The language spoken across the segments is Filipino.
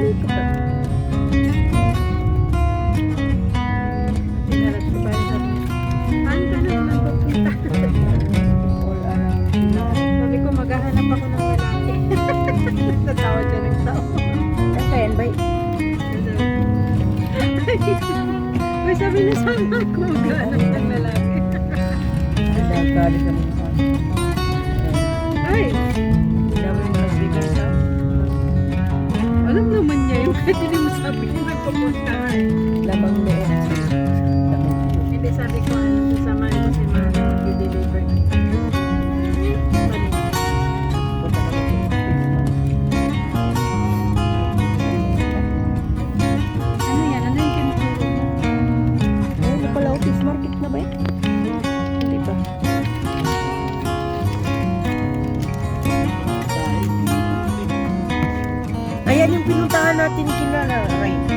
Pili ka pa. Pinaras ko ba sa saan ka na magpupunta? All around. Sabi ko maghahanap ako ng lalaki. Natawa siya ng tao. Kakayan ba? Uy, sabi na sama ko maghahanap ng lalaki. Nagkakali sa mga Ay, dami mo nagbigay sa alam naman niya yung kahit hindi mo sabi niya nagpupunta ka eh. lamang loob. Hindi sabi ko ano, sasamahan ko si Mana mag-deliver ng panin. Punta ka na sa Ano yan? Ano yung tinuturo mo? Ano pala, office market na ba eh? Hindi pa. Ayan yung pinuntahan natin kina Raisa.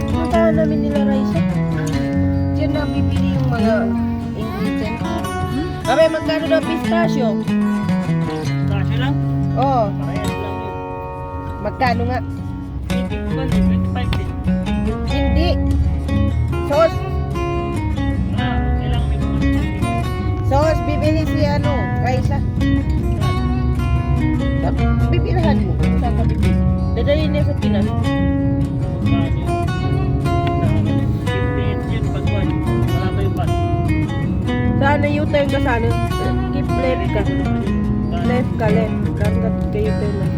Pinuntahan namin nila Raisa. Diyan na bibili yung mga ingredients. Abe, magkano daw pistachio? Kasya lang? Oo, Parehas lang yun. magkano nga? 25 din. Hindi. Sauce. Okay lang, may pumunta. Sauce, bibili si Raisa. Bibilihan mo. Saan ka bibili? Dadalhin niya sa Pinas. Magkano yun? 58 yun, pagwan. Wala ba yung bus? Sana yung tayo ka sana. Keep left ka. Left ka, left. Kagat kayo tayo lang.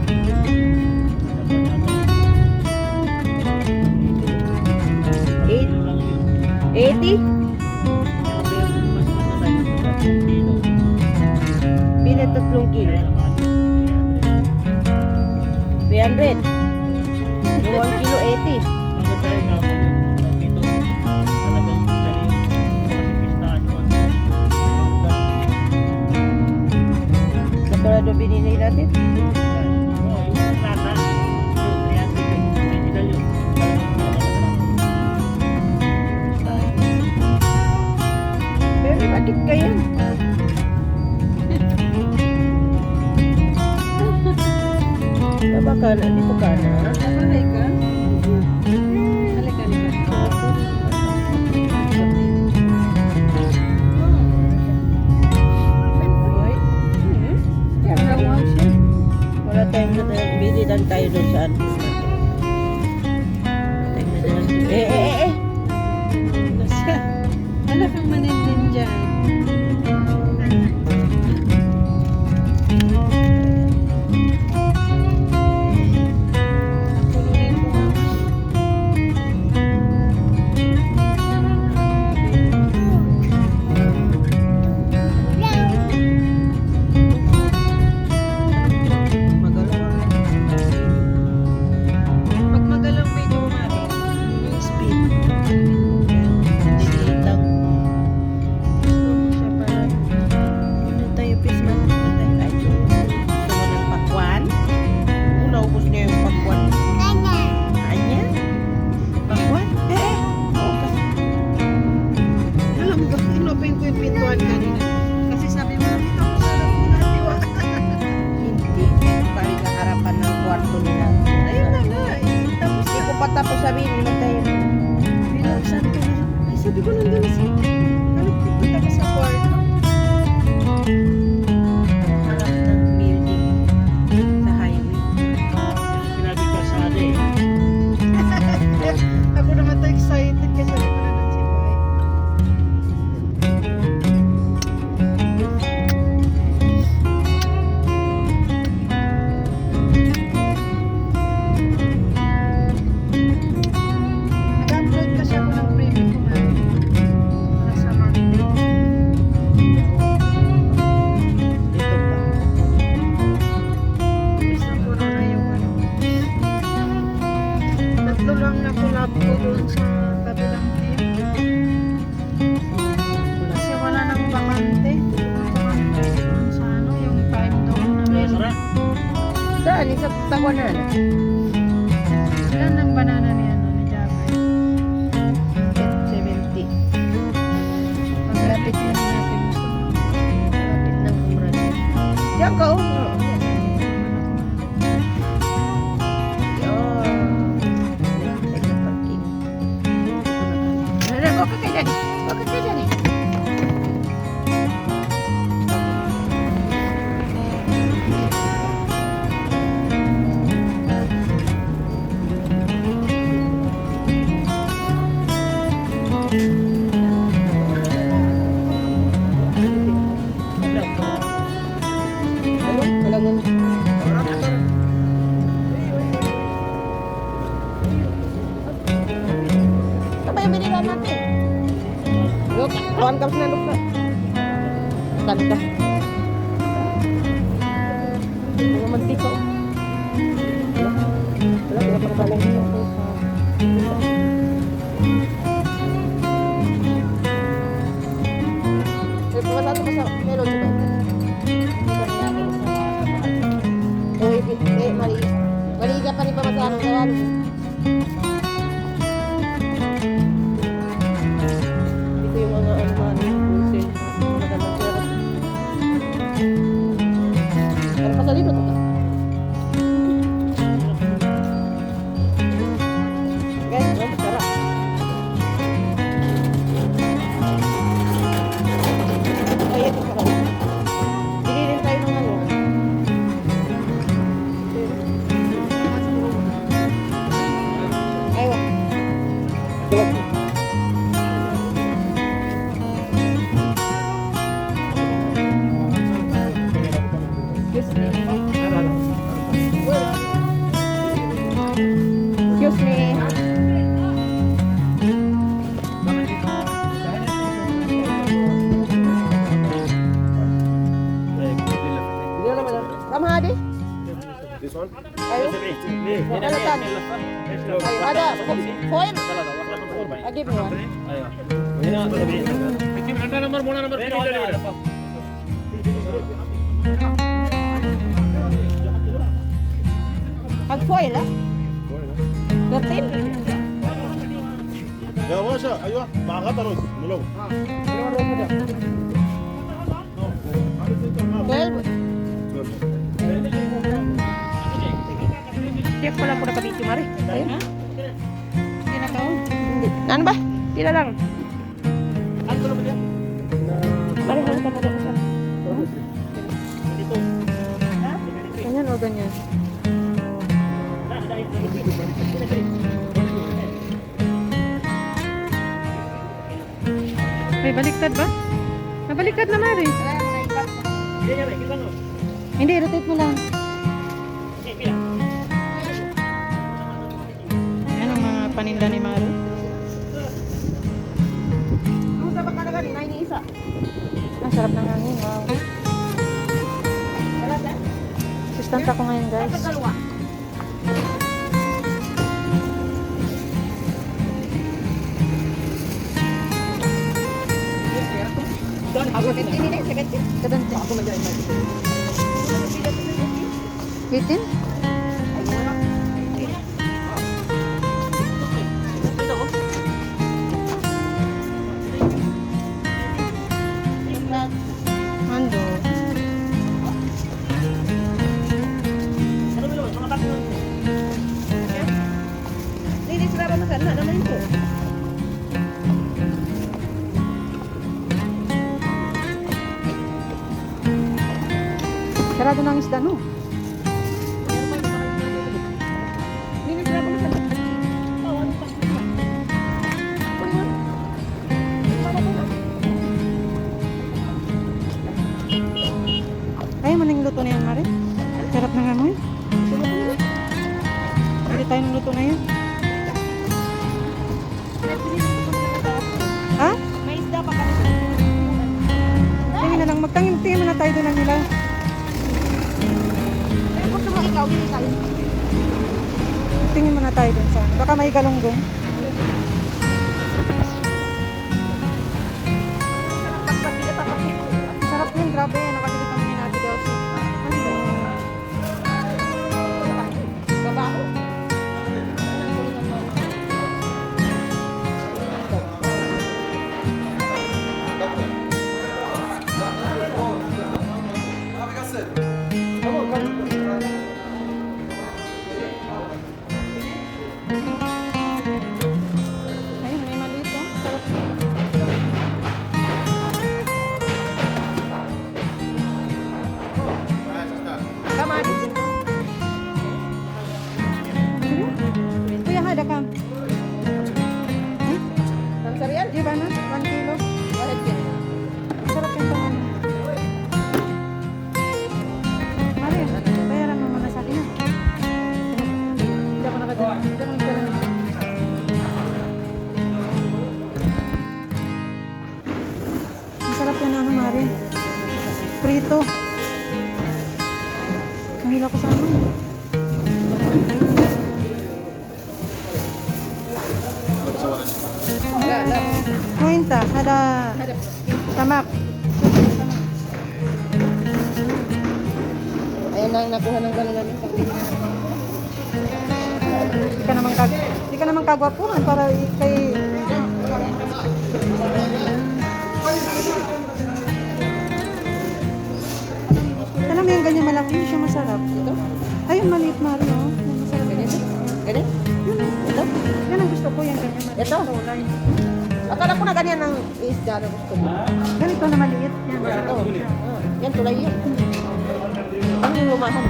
80? Bili 3 kilo. 300. Yung 1 kilo 80. Katulad yung binili natin. Pero bakit kayo? Taba ka na, dito ka na. Halay ka? Halika, halika. Hoy. Kaya wow siya. Wala tayong nadala. Bilidan tayo doon sa Andes natin. Wala tayong nadala. Eh. Ano siya? Ano kang manindin dyan? Pulunin ko nga. Magalaw. Pag magalang medyo umari, yung speed. Diliit lang. Gusto mo siya para Ano tayo, Pisman? Ano tayo? Ay, gusto mo ng pakwan? Naubos niya yung pakwan. Anya? Pakwan? Oo, kasi alam ko, inopin ko yung pintuan kanina. Kasi sabi mo, dito ako sa alam mo na, diwa. hindi. Bali ka harapan ng kwarto nila. Ayun na nga, eh. Tapos Hindi ko pa tapos sabihin, ano tayo? binuksan ko na. Ay, sabi ko nandun na siya. Ano, pupunta ka sa kwarto? Harap ng building sa highway. Sinabi ko sa ate, Ako naman to excited kasi sabi ko na nun si Pai. Nag-upload kasi ako ng preview ko man. Para sa Monday. Dito pa. Imbis na puro na yung ano. Tatlo lang na collab ko doon sa kabilang team. Kasi wala nang bakante. Yung bakante doon sa ano, yung time doon na meron. Sara, Saan? Isa tawanan. Ilan ang banana ni ano ni Jabber? 70. Paglapit lang natin gusto mo. Lapit ng kumrad. Diyan ka, oh. Yan. Ito na parking. Huwag ka kay daddy. Huwag ka kay daddy. Walang apa yang binila natin? Look, kawan kami na look na. Ganda. Mga mantika. Wala pa nabalang ito. Pumasado ka sa melon, diba? Mali ka pa rin pa masarang gawan. Ito yung mga alman, pusin, magandang pera. Pero pasalito ito ka. Guys, masarap. Ay, ito sarap. Bili rin tayo ng ano. Aywa. Excuse me. Come hadi. This one? Ayo. Kalatan. Ada foil. I give me one. Pag foil ah. 13. يا باشا ايوه مع غدا رز ملون 12. Tiyak pala ko na kabiti mari. Ayun. Hindi na taon. Hindi. Ano ba? Tila lang. Mari, halos ka na sa. Ganyan o ganyan. Ay, baliktad ba? Nabaliktad na Mari. Hindi, rotate mo lang. Yan ang mga paninda ni Mari. Ang sarap ka na gani, nainiisa. Ang sarap ng hangin. Wow. Wala ba? Assistant ako ngayon guys. Sa dalawa. Ako din din second. Kadante. Ako magay. 18? Ando. Linis na ba masana naman ito? Sarado ng isda no? Linis na ba masana? Ay, maning luto na yan Mari. Sarap na nga mo yun. Pwede tayo ng luto na yan. Ha? May isda pa kami. Tingin na lang, magtingin muna tayo doon ng nila. Pero gusto mo ikaw, hindi tayo. Tingin muna tayo doon sa, baka may galunggong. Sarap yun, grabe. Nakalimutan kami natin daw. Babaho. Nahila ko sa ano. Kuwenta, ada tamak. Ayan na ang nakuha ng gano'n namin. Di ka naman kagwapuhan para kay... Alam mo yung ganyan malaki, hindi siya masarap. Ito? Ayun, maliit Mario. Yung masarap. Ganyan? Ganyan? Yun, Ito? yan ang gusto ko, yung ganyan maliit. Ito? Akala ko na ganyan ang isda na gusto mo. Ganito na maliit. Yan. Ito. Yan, tulay yan. Ano yung lumahan?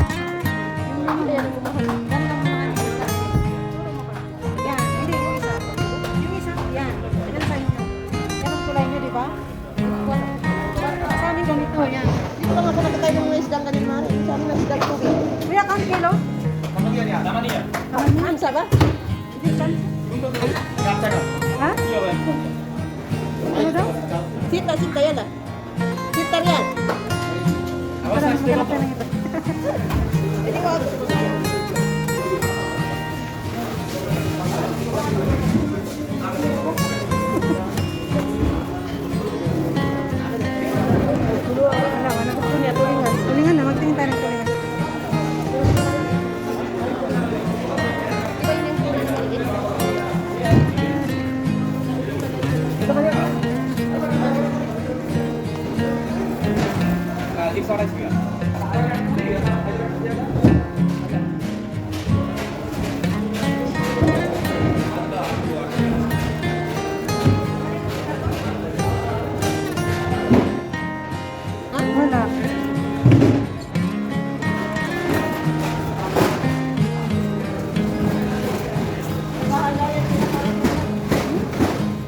Ayan ang lumahan. Yan, hindi yung isa. Yung isa, yan. Yan sa inyo. Yan ang kulay nyo, di ba? Sa amin ganito, yan. Dito lang ako nakatay ng mga isdang ganyan, Mari. Sa amin ang isdang tubig. Kuya, kang kilo? Tama niya. Ang saba? Hindi kan? Ha? Ano daw? Sita yan ah. Sita yan. Para maghanap tayo ng iba. Hindi ko ako. Wala, gusto niya, tulingan. Tulingan na, magtingin tayo ng tulingan. Wala.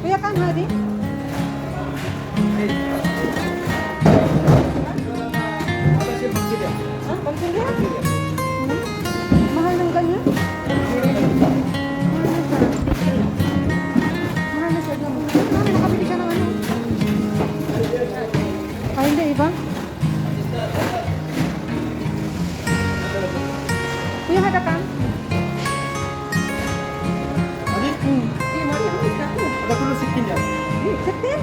Kuya kang hadi? Ha? Pagsindihan? Mahal ng ganyan? Mahal na siya. Mami, nakabili ka ng ano? Ay, hindi, iba? Kuya, hada ka? Adi, Hindi, Mari. Ang isda ko. ada kulo 16 yan. Septim?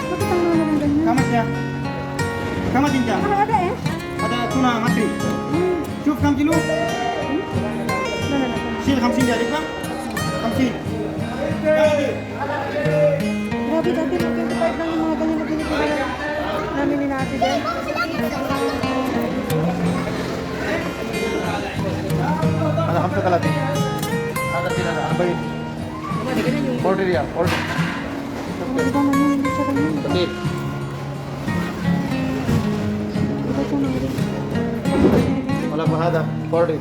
Bakit ang mahal ng ganyan? Kamat niya. Kamat din dyan. Mahal ada eh? Ada tuna matri. شوف كم كيلو؟ لا لا لا. شيل 50 دي عليك بقى. 50. يلا. Grabe dati, 25 lang yung mga ganyan na binibigay namin ni Ate Ben. Ada 35. Ada tidak ada 40. 40 dia, 40. Ang iba naman, hindi siya ganyan. Betul. Iba siya naman. Wala pa hada 40.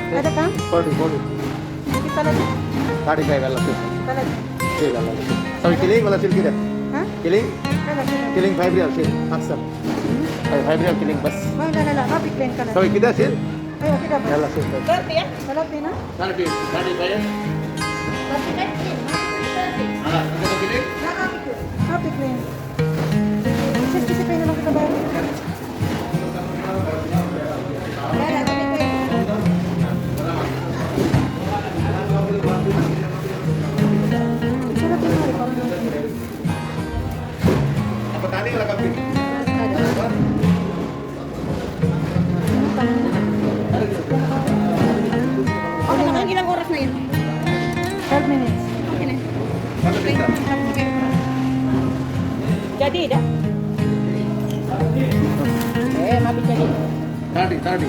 Ada ka? 40, 40. Hindi talaga. 35 wala sih. Talaga. Sih wala. Sabi kiling wala sih kita. Ha? Kiling? Talaga. Kiling 5 real sih. Aksam. 5 real kiling bas. Wala, lala. Kapit lang ka na. Sabi kita sih. Ay, okay dapat. Yalla sih. Dati yan. Malapit na? Tadi bayar. Ada kiling? Nakapit ko. Kapit lang. Sisipay na lang kita ba? Lala, dati ko yan. Sarap yung hari. Parang Apa tadi wala kambing? Okay na, ilang oras na yun? 12 minutes. Okay na. Mana kita? Jadi dah. Mabit jadi. Tadi.